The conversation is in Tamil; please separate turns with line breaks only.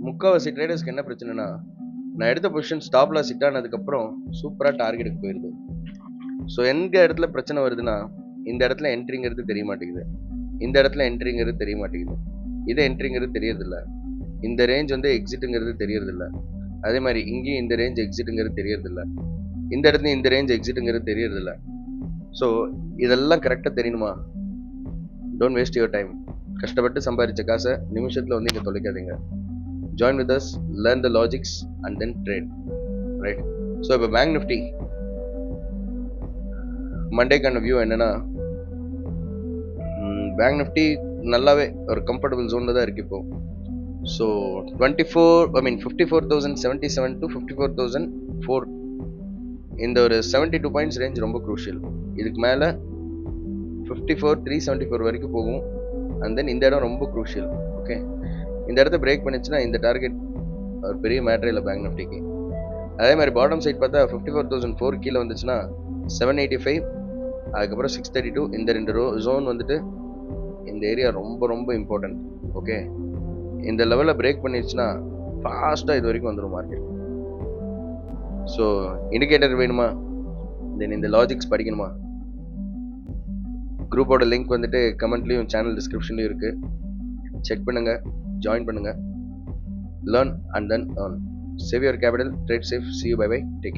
முக்கால்வாசி ட்ரேடர்ஸ்க்கு என்ன பிரச்சனைனா, நான் எடுத்த பொசிஷன் ஸ்டாப் லாஸ் ஹிட் ஆனதுக்கப்புறம் சூப்பராக டார்கெட்டுக்கு போயிடுது. ஸோ எந்த இடத்துல பிரச்சனை வருதுன்னா, இந்த இடத்துல என்ட்ரிங்கிறது தெரிய மாட்டேங்குது, இந்த இடத்துல என்ட்ரிங்கிறது தெரிய மாட்டேங்குது, இது என்ட்ரிங்கிறது தெரியறதில்ல, இந்த ரேஞ்ச் வந்து எக்ஸிட்டுங்கிறது தெரியறதில்ல, அதே மாதிரி இங்கேயும் இந்த ரேஞ்ச் எக்ஸிட்டுங்கிறது தெரியறதில்ல, இந்த இடத்துல இந்த ரேஞ்ச் எக்ஸிட்டுங்கிறது தெரியறதில்ல. ஸோ இதெல்லாம் கரெக்டாக தெரியணுமா? Don't waste your time. கஷ்டப்பட்டு சம்பாதிச்ச காசை நிமிஷத்தில் வந்து இங்கே தொலைக்காதீங்க. Join with us, learn the logics and then trade, right? So இப்போ பேங்க் நிஃப்டி மண்டேக்கான வியூ என்னன்னா, பேங்க் நிஃப்டி நல்லாவே ஒரு கம்ஃபர்டபுள் ஜோனில் தான் இருக்குது இப்போ. ஸோ 54,077 to 54,004 இந்த ஒரு 72 பாயிண்ட்ஸ் ரேஞ்ச் ரொம்ப குரூஷியல். இதுக்கு மேலே 54,374 வரைக்கும் போகும். அண்ட் தென் இந்த இடம் ரொம்ப குரூஷியல். ஓகே, இந்த இடத்த பிரேக் பண்ணிச்சுன்னா இந்த டார்கெட் ஒரு பெரிய மேட்ரே இல்லை பேங்க் நிஃப்டிக்கு. அதே மாதிரி பாட்டம் சைட் பார்த்தா 54,004 கீழே வந்துச்சுன்னா 785, அதுக்கப்புறம் 632, இந்த ரெண்டு ஜோன் வந்துட்டு இந்த ஏரியா ரொம்ப ரொம்ப இம்பார்ட்டன்ட். ஓகே, இந்த லெவலில் பிரேக் பண்ணிடுச்சுன்னா ஃபாஸ்ட்டாக இது வரைக்கும் வந்துடும் மார்க்கெட். ஸோ இண்டிகேட்டர் வேணுமா, தென் இந்த லாஜிக்ஸ் படிக்கணுமா? குரூப்போட லிங்க் வந்துட்டு கமெண்ட்லேயும் சேனல் டிஸ்கிரிப்ஷன்லேயும் இருக்குது. செக் பண்ணுங்கள், ஜாயின் பண்ணுங்கள், learn and then earn. Save your capital, trade safe, see you, bye bye, take care.